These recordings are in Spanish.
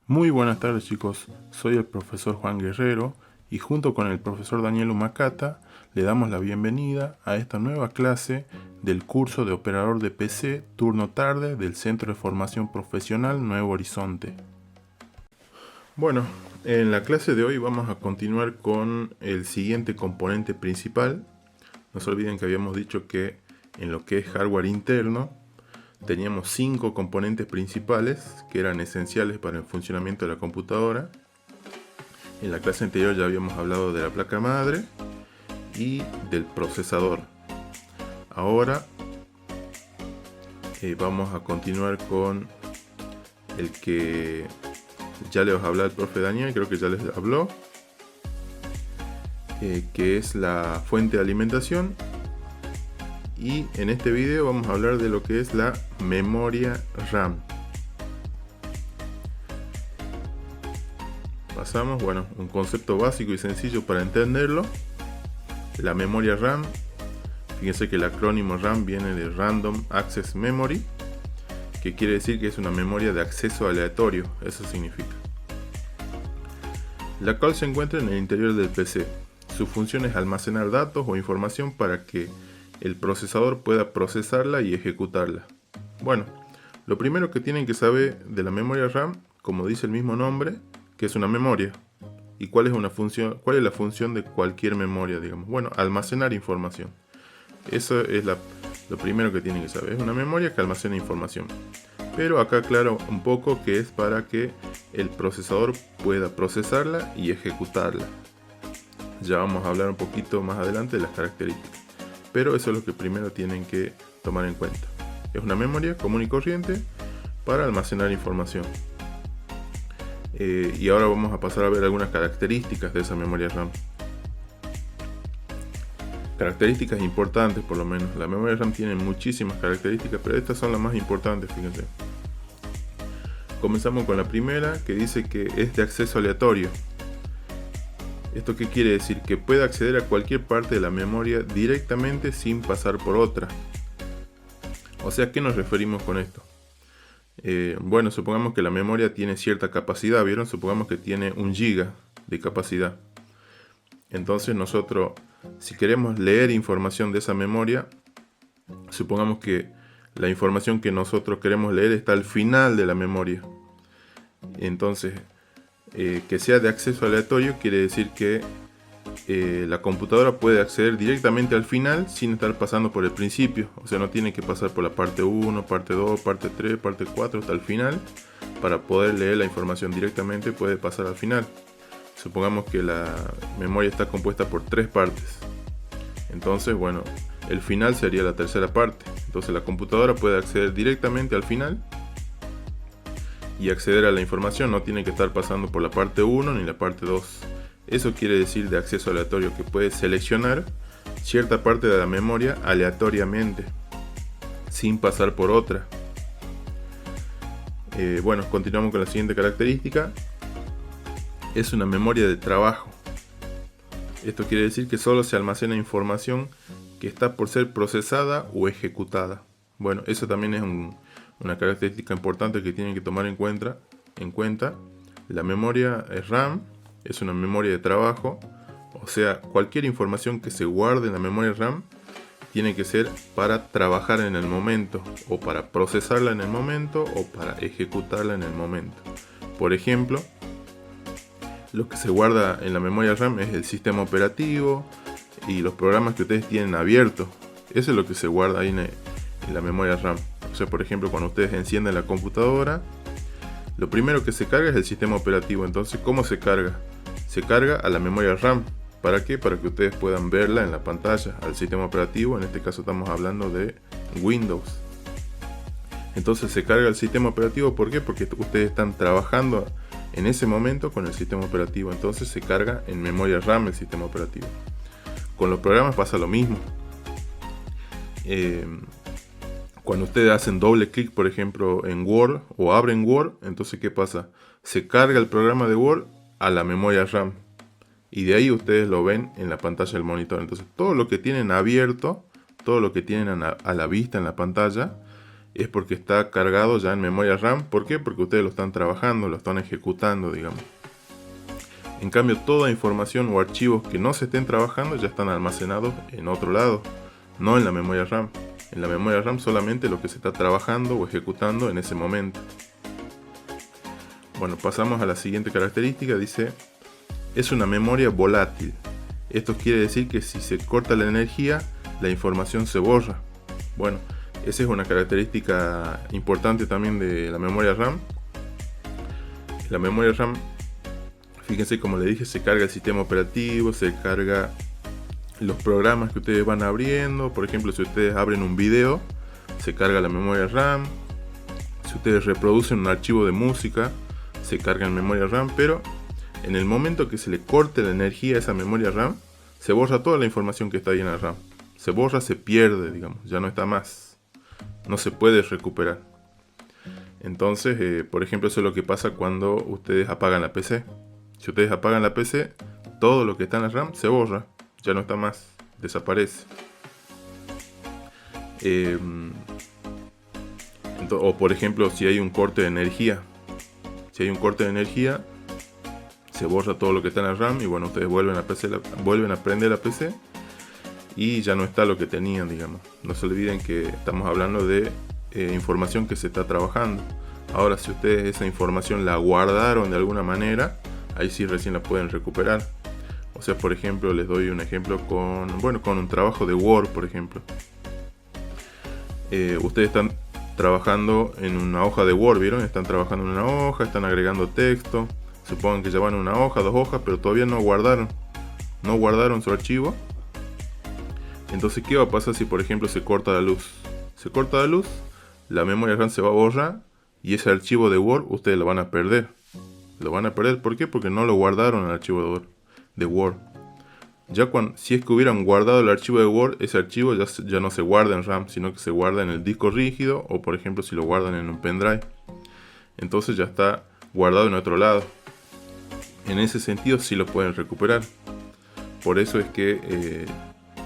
Muy buenas tardes chicos, soy el profesor Juan Guerrero y junto con el profesor Daniel Humacata le damos la bienvenida a esta nueva clase del curso de operador de PC turno tarde del Centro de Formación Profesional Nuevo Horizonte. Bueno, en la clase de hoy vamos a continuar con el siguiente componente principal. No se olviden que habíamos dicho que en lo que es hardware interno teníamos 5 componentes principales que eran esenciales para el funcionamiento de la computadora. En la clase anterior ya habíamos hablado de la placa madre y del procesador. Ahora vamos a continuar con el que ya les habló el profe Daniel, creo que ya les habló, que es la fuente de alimentación. Y en este video vamos a hablar de lo que es la memoria RAM. Pasamos, bueno, un concepto básico y sencillo para entenderlo. La memoria RAM, fíjense que el acrónimo RAM viene de Random Access Memory, que quiere decir que es una memoria de acceso aleatorio, eso significa. La cual se encuentra en el interior del PC. Su función es almacenar datos o información para que el procesador pueda procesarla y ejecutarla. Bueno, lo primero que tienen que saber de la memoria RAM, como dice el mismo nombre, que es una memoria. ¿Y cuál es la función de cualquier memoria, digamos? Bueno, almacenar información. Eso es lo primero que tienen que saber. Es una memoria que almacena información. Pero acá aclaro un poco que es para que el procesador pueda procesarla y ejecutarla. Ya vamos a hablar un poquito más adelante de las características. Pero eso es lo que primero tienen que tomar en cuenta. Es una memoria común y corriente para almacenar información. Y ahora vamos a pasar a ver algunas características de esa memoria RAM. Características importantes, por lo menos. La memoria RAM tiene muchísimas características, pero estas son las más importantes, fíjense. Comenzamos con la primera, que dice que es de acceso aleatorio. ¿Esto qué quiere decir? Que puede acceder a cualquier parte de la memoria directamente sin pasar por otra. O sea, ¿a qué nos referimos con esto? Bueno, supongamos que la memoria tiene cierta capacidad, ¿vieron? Supongamos que tiene 1 GB de capacidad. Entonces nosotros, si queremos leer información de esa memoria, supongamos que la información que nosotros queremos leer está al final de la memoria. Entonces, que sea de acceso aleatorio quiere decir que la computadora puede acceder directamente al final sin estar pasando por el principio. O sea, no tiene que pasar por la parte 1, parte 2, parte 3, parte 4 hasta el final. Para poder leer la información directamente puede pasar al final. Supongamos que la memoria está compuesta por 3 partes. Entonces, bueno, el final sería la tercera parte. Entonces la computadora puede acceder directamente al final y acceder a la información. No tiene que estar pasando por la parte 1 ni la parte 2. Eso quiere decir de acceso aleatorio, que puede seleccionar cierta parte de la memoria aleatoriamente, sin pasar por otra. Bueno, continuamos con la siguiente característica. Es una memoria de trabajo. Esto quiere decir que solo se almacena información que está por ser procesada o ejecutada. Bueno, eso también es una característica importante que tienen que tomar en cuenta. La memoria RAM es una memoria de trabajo, o sea, cualquier información que se guarde en la memoria RAM tiene que ser para trabajar en el momento, o para procesarla en el momento, o para ejecutarla en el momento. Por ejemplo, lo que se guarda en la memoria RAM es el sistema operativo y los programas que ustedes tienen abiertos. Eso es lo que se guarda ahí en la memoria RAM. O sea, por ejemplo, cuando ustedes encienden la computadora, lo primero que se carga es el sistema operativo. Entonces, ¿cómo se carga? Se carga a la memoria RAM. ¿Para qué? Para que ustedes puedan verla en la pantalla, al sistema operativo. En este caso estamos hablando de Windows. Entonces se carga el sistema operativo. ¿Por qué? Porque ustedes están trabajando en ese momento con el sistema operativo. Entonces se carga en memoria RAM el sistema operativo. Con los programas pasa lo mismo. Cuando ustedes hacen doble clic, por ejemplo, en Word o abren Word, entonces ¿qué pasa? Se carga el programa de Word a la memoria RAM. Y de ahí ustedes lo ven en la pantalla del monitor. Entonces todo lo que tienen abierto, todo lo que tienen a la vista en la pantalla, es porque está cargado ya en memoria RAM. ¿Por qué? Porque ustedes lo están trabajando, lo están ejecutando, digamos. En cambio, toda información o archivos que no se estén trabajando ya están almacenados en otro lado, no en la memoria RAM. En la memoria RAM solamente lo que se está trabajando o ejecutando en ese momento. Bueno, pasamos a la siguiente característica. Dice, es una memoria volátil. Esto quiere decir que si se corta la energía, la información se borra. Bueno, esa es una característica importante también de la memoria RAM. La memoria RAM, fíjense, como le dije, se carga el sistema operativo, se carga los programas que ustedes van abriendo. Por ejemplo, si ustedes abren un video, se carga la memoria RAM. Si ustedes reproducen un archivo de música, se carga en memoria RAM. Pero en el momento que se le corte la energía a esa memoria RAM, se borra toda la información que está ahí en la RAM. Se borra, se pierde, digamos, ya no está más. No se puede recuperar. Entonces, por ejemplo, eso es lo que pasa cuando ustedes apagan la PC. Si ustedes apagan la PC, todo lo que está en la RAM se borra, ya no está más, desaparece. O por ejemplo, si hay un corte de energía. Si hay un corte de energía, se borra todo lo que está en la RAM y bueno, ustedes vuelven a prender la PC y ya no está lo que tenían, digamos. No se olviden que estamos hablando de información que se está trabajando. Ahora, si ustedes esa información la guardaron de alguna manera, ahí sí recién la pueden recuperar. O sea, por ejemplo, les doy un ejemplo con un trabajo de Word, por ejemplo. Ustedes están trabajando en una hoja de Word, ¿vieron? Están trabajando en una hoja, están agregando texto. Supongan que ya van una hoja, 2 hojas, pero todavía no guardaron su archivo. Entonces, ¿qué va a pasar si por ejemplo se corta la luz? Se corta la luz, la memoria RAM se va a borrar y ese archivo de Word ustedes lo van a perder. Lo van a perder, ¿por qué? Porque no lo guardaron en el archivo de Word. Si es que hubieran guardado el archivo de Word, ese archivo ya no se guarda en RAM, sino que se guarda en el disco rígido o por ejemplo si lo guardan en un pendrive. Entonces ya está guardado en otro lado. En ese sentido sí lo pueden recuperar. Por eso es que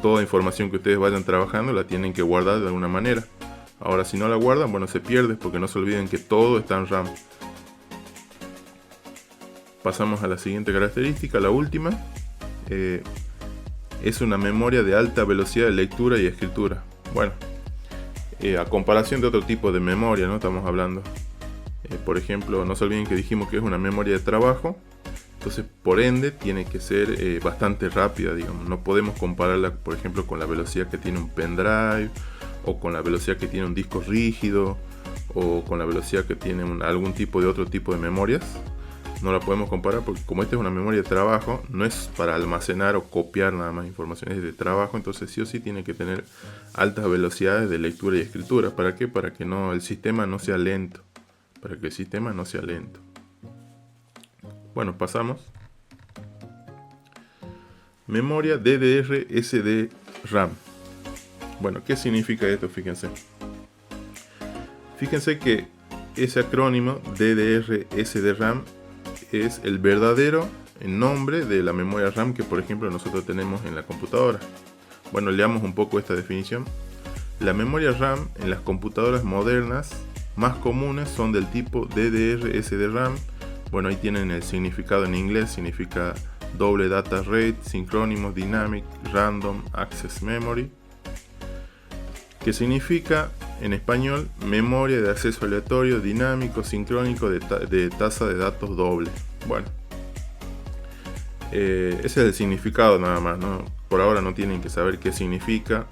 toda información que ustedes vayan trabajando la tienen que guardar de alguna manera. Ahora, si no la guardan, bueno, se pierde, porque no se olviden que todo está en RAM. Pasamos a la siguiente característica, la última. Es una memoria de alta velocidad de lectura y escritura. Bueno, a comparación de otro tipo de memoria, ¿no? Estamos hablando. Por ejemplo, no se olviden que dijimos que es una memoria de trabajo. Entonces, por ende, tiene que ser bastante rápida, digamos. No podemos compararla, por ejemplo, con la velocidad que tiene un pendrive, o con la velocidad que tiene un disco rígido, o con la velocidad que tiene algún tipo de otro tipo de memorias. No la podemos comparar porque como esta es una memoria de trabajo, no es para almacenar o copiar nada más información, es de trabajo. Entonces sí o sí tiene que tener altas velocidades de lectura y escritura. ¿Para qué? Para que el sistema no sea lento. Para que el sistema no sea lento. Bueno, pasamos. Memoria DDR-SD-RAM. Bueno, ¿qué significa esto? Fíjense. Fíjense que ese acrónimo DDR-SD-RAM es el verdadero nombre de la memoria RAM que por ejemplo nosotros tenemos en la computadora. Bueno, leamos un poco esta definición. La memoria RAM en las computadoras modernas más comunes son del tipo DDR-SD-RAM. Bueno, ahí tienen el significado en inglés, significa doble data rate, sincrónimo, dynamic, random access memory, que significa en español memoria de acceso aleatorio, dinámico, sincrónico de tasa de datos doble. Bueno, ese es el significado nada más, ¿no? Por ahora no tienen que saber qué significa,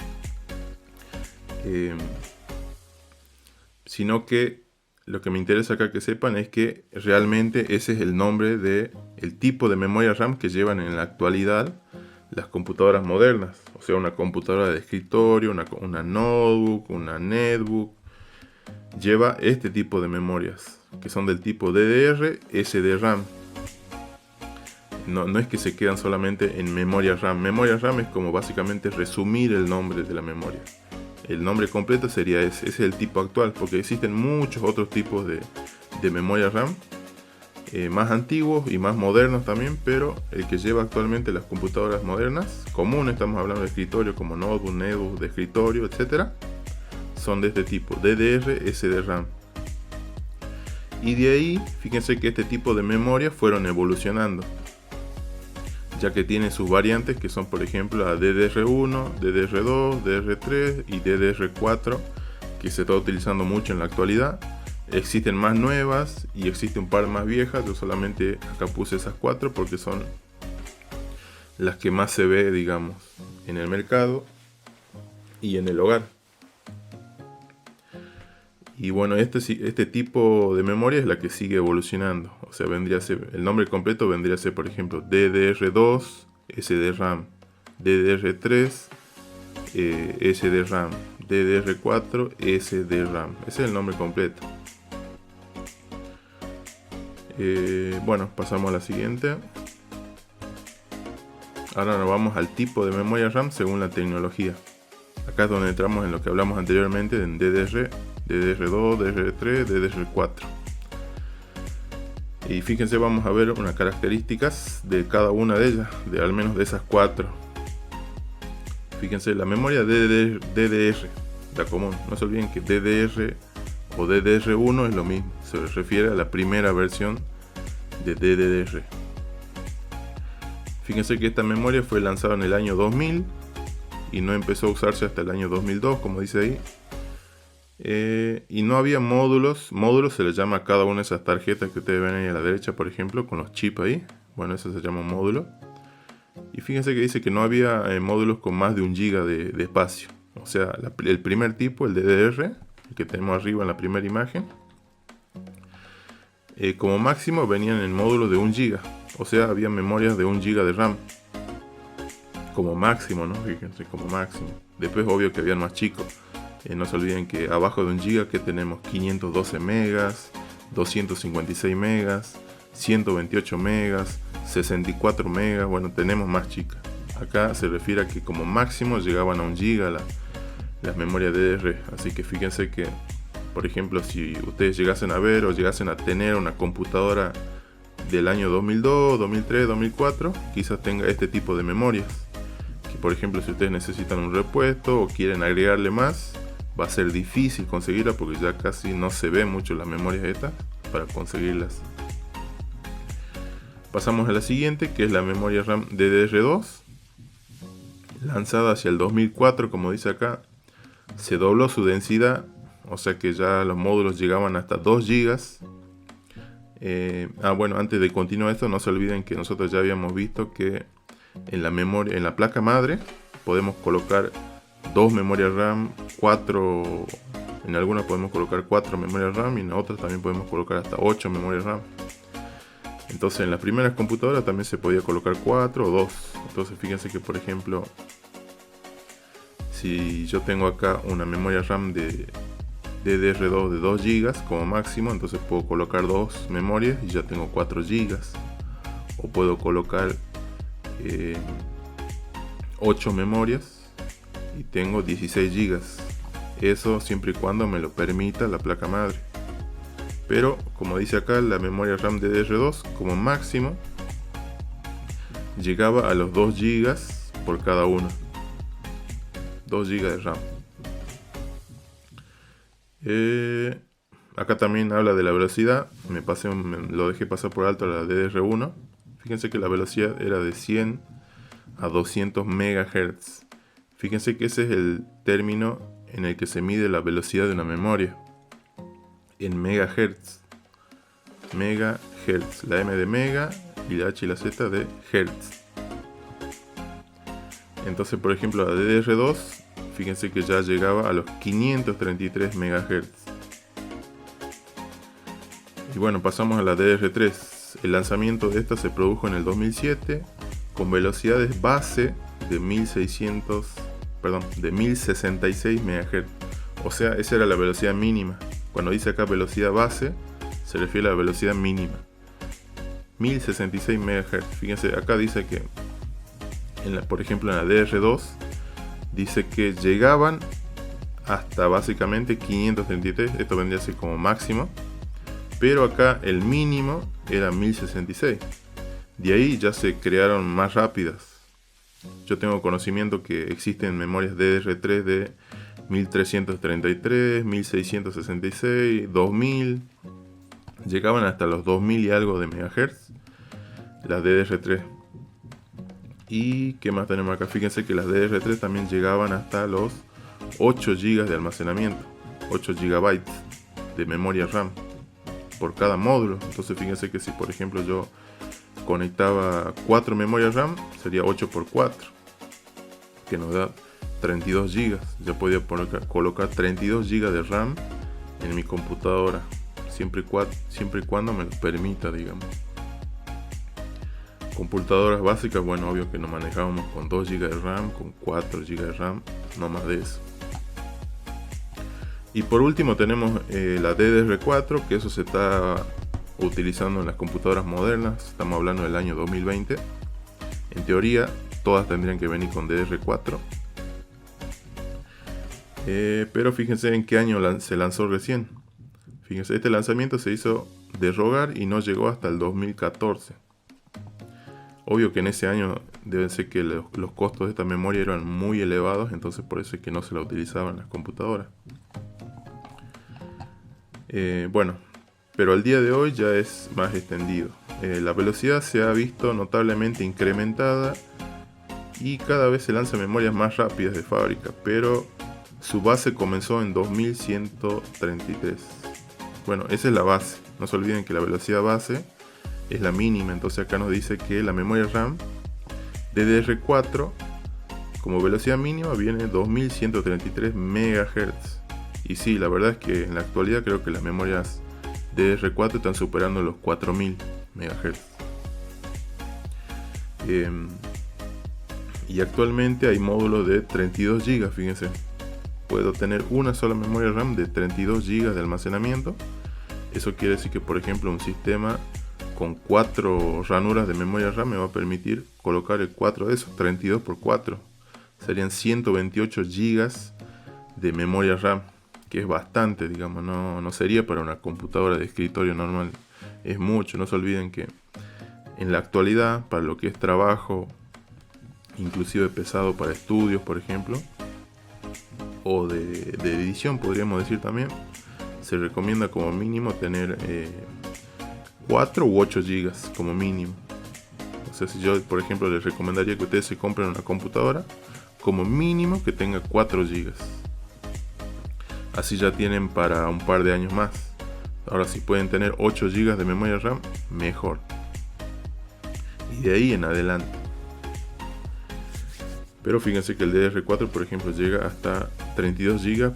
sino que lo que me interesa acá que sepan es que realmente ese es el nombre del tipo de memoria RAM que llevan en la actualidad las computadoras modernas. O sea, una computadora de escritorio, una notebook, una netbook, lleva este tipo de memorias, que son del tipo DDR-SD-RAM. No es que se quedan solamente en memoria RAM. Memoria RAM es como básicamente resumir el nombre de la memoria. El nombre completo sería ese es el tipo actual, porque existen muchos otros tipos de memoria RAM, más antiguos y más modernos también, pero el que lleva actualmente las computadoras modernas, comunes, estamos hablando de escritorio como notebook, netbook de escritorio, etc., son de este tipo, DDR, SDRAM. Y de ahí, fíjense que este tipo de memoria fueron evolucionando, ya que tiene sus variantes que son, por ejemplo, la DDR1, DDR2, DDR3 y DDR4, que se está utilizando mucho en la actualidad. Existen más nuevas y existe un par más viejas. Yo solamente acá puse esas 4 porque son las que más se ve, digamos, en el mercado y en el hogar. Y bueno, este tipo de memoria es la que sigue evolucionando. O sea, vendría a ser, el nombre completo vendría a ser, por ejemplo, DDR2 SDRAM, DDR3 SDRAM, DDR4 SDRAM. Ese es el nombre completo. Bueno, pasamos a la siguiente. Ahora nos vamos al tipo de memoria RAM según la tecnología. Acá es donde entramos en lo que hablamos anteriormente en DDR, DDR2, DDR3, DDR4. Y fíjense, vamos a ver unas características de cada una de ellas, de al menos de esas 4. Fíjense, la memoria DDR, la común. No se olviden que DDR o DDR1 es lo mismo, se refiere a la primera versión de DDR. Fíjense que esta memoria fue lanzada en el año 2000 y no empezó a usarse hasta el año 2002, como dice ahí. Y no había módulos. Módulos se les llama a cada una de esas tarjetas que ustedes ven ahí a la derecha, por ejemplo, con los chips ahí. Bueno, eso se llama un módulo. Y fíjense que dice que no había módulos con más de 1 GB de espacio. O sea, el primer tipo, el DDR, el que tenemos arriba en la primera imagen, como máximo venían en módulos de 1 GB. O sea, había memorias de 1 GB de RAM. Como máximo, ¿no? Fíjense, como máximo. Después, obvio que habían más chicos. No se olviden que abajo de 1 GB que tenemos 512 megas, 256 megas, 128 megas, 64 megas. Bueno, tenemos más chicas. Acá se refiere a que como máximo llegaban a 1 GB las memorias DDR. Así que fíjense que, por ejemplo, si ustedes llegasen a ver o llegasen a tener una computadora del año 2002, 2003, 2004, quizás tenga este tipo de memorias. Que, por ejemplo, si ustedes necesitan un repuesto o quieren agregarle más, va a ser difícil conseguirla porque ya casi no se ve mucho las memorias estas para conseguirlas. Pasamos a la siguiente, que es la memoria RAM DDR2, lanzada hacia el 2004, como dice acá. Se dobló su densidad, o sea que ya los módulos llegaban hasta 2 GB. Bueno, antes de continuar esto, no se olviden que nosotros ya habíamos visto que en la memoria, en la placa madre, podemos colocar 2 memorias RAM, 4, en algunas podemos colocar 4 memorias RAM y en otras también podemos colocar hasta 8 memorias RAM. Entonces en las primeras computadoras también se podía colocar 4 o 2. Entonces fíjense que, por ejemplo, si yo tengo acá una memoria RAM de DDR2 de 2 GB como máximo, entonces puedo colocar 2 memorias y ya tengo 4 GB. O puedo colocar 8 memorias y tengo 16 GB. Eso siempre y cuando me lo permita la placa madre. Pero como dice acá, la memoria RAM DDR2 como máximo llegaba a los 2 GB por cada uno. 2 GB de RAM. Acá también habla de la velocidad. Lo dejé pasar por alto a la DDR1. Fíjense que la velocidad era de 100 a 200 MHz. Fíjense que ese es el término en el que se mide la velocidad de una memoria. En megahertz. Megahertz. La M de mega y la H y la Z de hertz. Entonces, por ejemplo, la DDR2, fíjense que ya llegaba a los 533 MHz. Y bueno, pasamos a la DDR3. El lanzamiento de esta se produjo en el 2007 con velocidades base de 1066 MHz. O sea, esa era la velocidad mínima. Cuando dice acá velocidad base, se refiere a la velocidad mínima. 1066 MHz. Fíjense, acá dice que, por ejemplo, en la DDR2, dice que llegaban hasta básicamente 533. Esto vendría a ser como máximo. Pero acá el mínimo era 1066. De ahí ya se crearon más rápidas. Yo tengo conocimiento que existen memorias DDR3 de 1333, 1666, 2000, llegaban hasta los 2000 y algo de megahertz, las DDR3. Y qué más tenemos acá, fíjense que las DDR3 también llegaban hasta los 8 GB de almacenamiento, 8 GB de memoria RAM por cada módulo. Entonces fíjense que si por ejemplo yo conectaba 4 memorias RAM, sería 8 por 4, que nos da 32 GB. Ya podía colocar 32 GB de RAM en mi computadora, siempre y cuando me lo permita, digamos. Computadoras básicas, bueno, obvio que nos manejábamos con 2 GB de RAM, con 4 GB de RAM, no más de eso. Y por último tenemos la DDR4, que eso se está utilizando en las computadoras modernas. Estamos hablando del año 2020. En teoría, todas tendrían que venir con DDR4. Pero fíjense en qué año se lanzó recién. Fíjense, este lanzamiento se hizo de rogar y no llegó hasta el 2014. Obvio que en ese año deben ser que los costos de esta memoria eran muy elevados, entonces por eso es que no se la utilizaban en las computadoras. Bueno, pero al día de hoy ya es más extendido. La velocidad se ha visto notablemente incrementada y cada vez se lanzan memorias más rápidas de fábrica, pero su base comenzó en 2133. Bueno, esa es la base. No se olviden que la velocidad base es la mínima, entonces acá nos dice que la memoria RAM DDR4 como velocidad mínima viene 2133 MHz. Y sí, la verdad es que en la actualidad creo que las memorias DDR4 están superando los 4000 MHz. Y actualmente hay módulos de 32 GB, fíjense. Puedo tener una sola memoria RAM de 32 GB de almacenamiento. Eso quiere decir que, por ejemplo, un sistema con 4 ranuras de memoria RAM me va a permitir colocar el 4 de esos, 32 por 4. Serían 128 GB de memoria RAM, que es bastante, digamos, no sería para una computadora de escritorio normal. Es mucho, no se olviden que en la actualidad, para lo que es trabajo, inclusive pesado para estudios, por ejemplo, o de edición, podríamos decir también, se recomienda como mínimo tener 4 u 8 GB como mínimo. O sea, si yo, por ejemplo, les recomendaría que ustedes se compren una computadora, como mínimo que tenga 4 GB. Así ya tienen para un par de años más. Ahora, si pueden tener 8 GB de memoria RAM, mejor. Y de ahí en adelante. Pero fíjense que el DDR4, por ejemplo, llega hasta 32 GB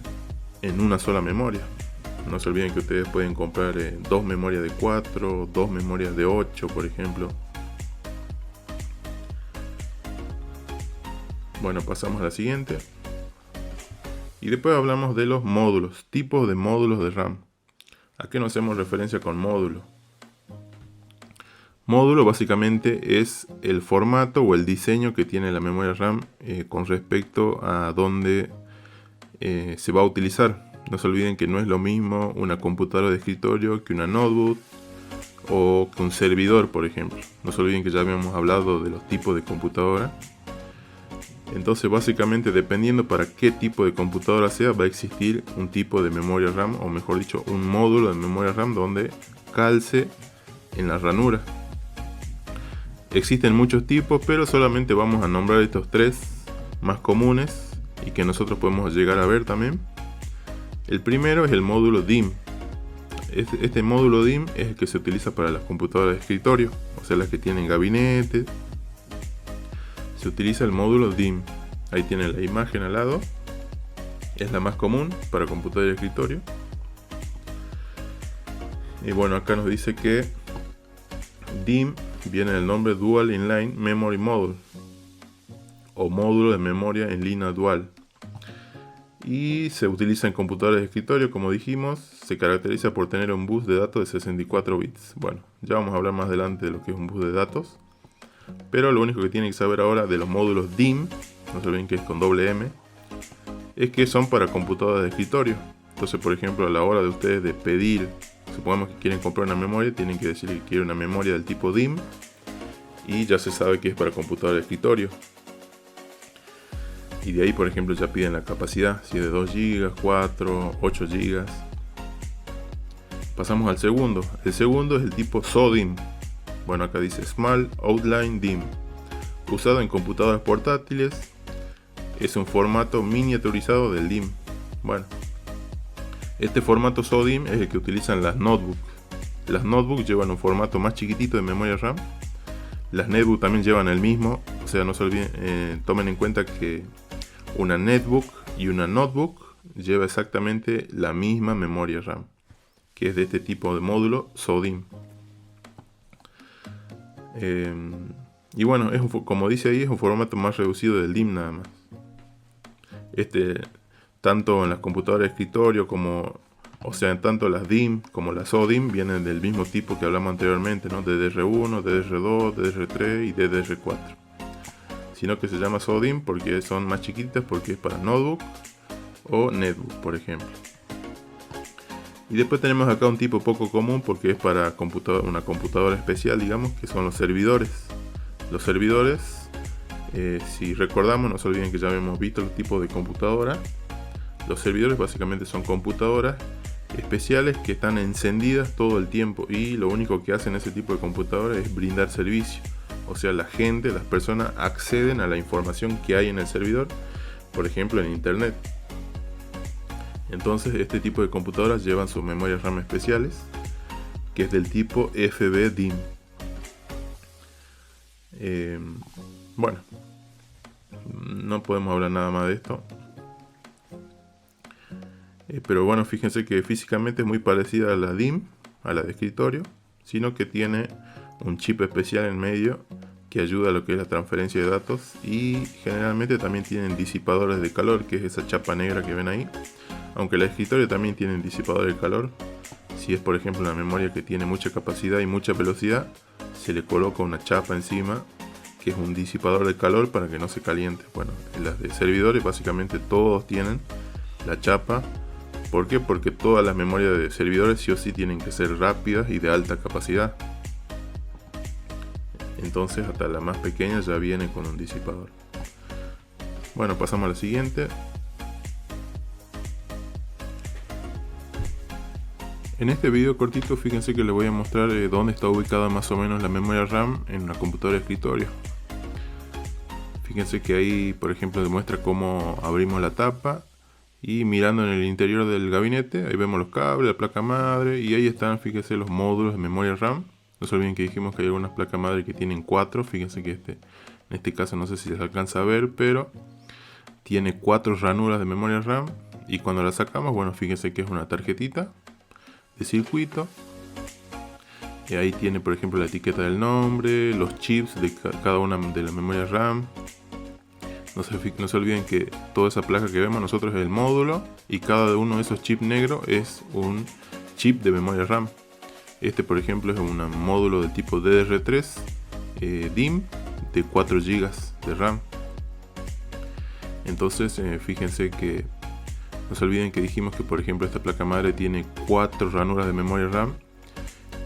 en una sola memoria. No se olviden que ustedes pueden comprar 2 memorias de 4, 2 memorias de 8, por ejemplo. Bueno, pasamos a la siguiente. Y después hablamos de los módulos, tipos de módulos de RAM. ¿A qué nos hacemos referencia con módulo? Módulo básicamente es el formato o el diseño que tiene la memoria RAM con respecto a dónde se va a utilizar. No se olviden que no es lo mismo una computadora de escritorio que una notebook o que un servidor, por ejemplo. No se olviden que ya habíamos hablado de los tipos de computadora. Entonces básicamente dependiendo para qué tipo de computadora sea, va a existir un tipo de memoria RAM, o mejor dicho, un módulo de memoria RAM donde calce en la ranura. Existen muchos tipos, pero solamente vamos a nombrar estos 3 más comunes y que nosotros podemos llegar a ver también. El primero es el módulo DIMM. Este módulo DIMM es el que se utiliza para las computadoras de escritorio, o sea, las que tienen gabinete. Se utiliza el módulo DIMM. Ahí tiene la imagen al lado. Es la más común para computadoras de escritorio. Y bueno, acá nos dice que DIMM viene del nombre Dual Inline Memory Module, o módulo de memoria en línea dual. Y se utiliza en computadoras de escritorio, como dijimos. Se caracteriza por tener un bus de datos de 64 bits. Bueno, ya vamos a hablar más adelante de lo que es un bus de datos. Pero lo único que tienen que saber ahora de los módulos DIMM, no se olviden que es con doble M, es que son para computadoras de escritorio. Entonces, por ejemplo, a la hora de ustedes de pedir, supongamos que quieren comprar una memoria, tienen que decir que quieren una memoria del tipo DIMM y ya se sabe que es para computadoras de escritorio. Y de ahí, por ejemplo, ya piden la capacidad, si es de 2 GB, 4, 8 GB. Pasamos al segundo. El segundo es el tipo SODIMM. Bueno, acá dice Small Outline DIMM. Usado en computadoras portátiles. Es un formato miniaturizado del DIMM. Bueno, este formato SODIMM es el que utilizan las notebooks. Las notebooks llevan un formato más chiquitito de memoria RAM. Las netbooks también llevan el mismo. O sea, no se olviden, tomen en cuenta que una netbook y una notebook lleva exactamente la misma memoria RAM, que es de este tipo de módulo SODIMM. Y bueno, como dice ahí, es un formato más reducido del DIMM nada más. Tanto en las computadoras de escritorio tanto las DIMM como las SODIMM vienen del mismo tipo que hablamos anteriormente, ¿no? DDR1, DDR2, DDR3 y DDR4. Sino que se llama SODIMM porque son más chiquitas, porque es para notebook o netbook, por ejemplo. Y después tenemos acá un tipo poco común porque es para una computadora especial, digamos, que son los servidores. Los servidores, si recordamos, no se olviden que ya habíamos visto el tipo de computadora. Los servidores básicamente son computadoras especiales que están encendidas todo el tiempo y lo único que hacen ese tipo de computadoras es brindar servicio. O sea, las personas acceden a la información que hay en el servidor, por ejemplo en internet. Entonces este tipo de computadoras llevan sus memorias RAM especiales, que es del tipo FBDIMM. Bueno, no podemos hablar nada más de esto. Pero bueno, fíjense que físicamente es muy parecida a la DIMM, a la de escritorio, sino que tiene un chip especial en medio que ayuda a lo que es la transferencia de datos, y generalmente también tienen disipadores de calor, que es esa chapa negra que ven ahí. Aunque la de escritorio también tiene disipadores de calor. Si es por ejemplo una memoria que tiene mucha capacidad y mucha velocidad, se le coloca una chapa encima que es un disipador de calor para que no se caliente. Bueno, en las de servidores básicamente todos tienen la chapa. ¿Por qué? Porque todas las memorias de servidores sí o sí tienen que ser rápidas y de alta capacidad. Entonces hasta la más pequeña ya viene con un disipador. Bueno, pasamos a la siguiente. En este video cortito, fíjense que les voy a mostrar dónde está ubicada más o menos la memoria RAM en una computadora de escritorio. Fíjense que ahí, por ejemplo, demuestra cómo abrimos la tapa y mirando en el interior del gabinete, ahí vemos los cables, la placa madre, y ahí están, fíjense, los módulos de memoria RAM. No se olviden que dijimos que hay algunas placas madre que tienen 4, fíjense que en este caso no sé si se alcanza a ver, pero tiene 4 ranuras de memoria RAM, y cuando la sacamos, bueno, fíjense que es una tarjetita de circuito. Y ahí tiene, por ejemplo, la etiqueta del nombre, los chips de cada una de las memorias RAM. No se olviden que toda esa placa que vemos nosotros es el módulo, y cada uno de esos chips negros es un chip de memoria RAM. Este, por ejemplo, es un módulo del tipo DDR3 DIMM de 4 GB de RAM. Entonces, fíjense que no se olviden que dijimos que, por ejemplo, esta placa madre tiene 4 ranuras de memoria RAM.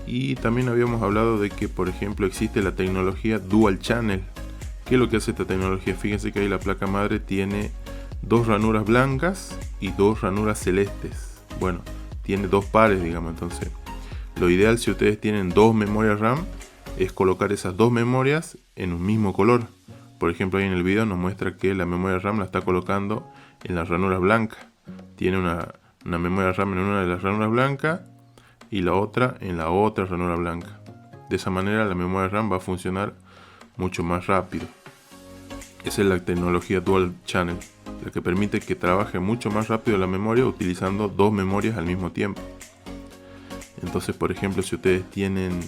Y también habíamos hablado de que, por ejemplo, existe la tecnología Dual Channel. ¿Qué es lo que hace esta tecnología? Fíjense que ahí la placa madre tiene 2 ranuras blancas y 2 ranuras celestes. Bueno, tiene 2 pares, digamos. Entonces, lo ideal, si ustedes tienen 2 memorias RAM, es colocar esas 2 memorias en un mismo color. Por ejemplo, ahí en el video nos muestra que la memoria RAM la está colocando en las ranuras blancas. Tiene una memoria RAM en una de las ranuras blancas y la otra en la otra ranura blanca. De esa manera la memoria RAM va a funcionar mucho más rápido. Esa es la tecnología Dual Channel, la que permite que trabaje mucho más rápido la memoria utilizando 2 memorias al mismo tiempo. Entonces, por ejemplo, si ustedes tienen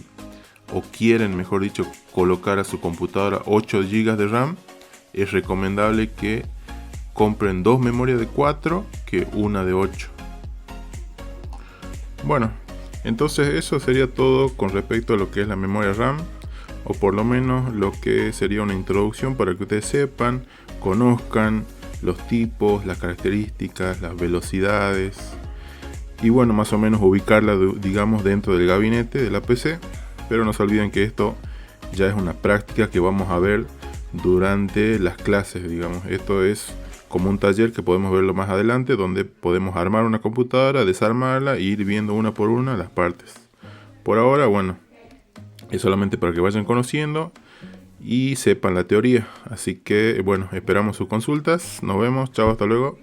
o quieren, mejor dicho, colocar a su computadora 8 GB de RAM, es recomendable que compren 2 memorias de 4 que una de 8. Bueno, entonces eso sería todo con respecto a lo que es la memoria RAM, o por lo menos lo que sería una introducción para que ustedes sepan, conozcan los tipos, las características, las velocidades, y bueno, más o menos ubicarla, digamos, dentro del gabinete de la PC. Pero no se olviden que esto ya es una práctica que vamos a ver durante las clases, digamos. Esto es como un taller que podemos verlo más adelante, donde podemos armar una computadora, desarmarla e ir viendo una por una las partes. Por ahora, bueno, es solamente para que vayan conociendo y sepan la teoría. Así que, bueno, esperamos sus consultas. Nos vemos. Chao, hasta luego.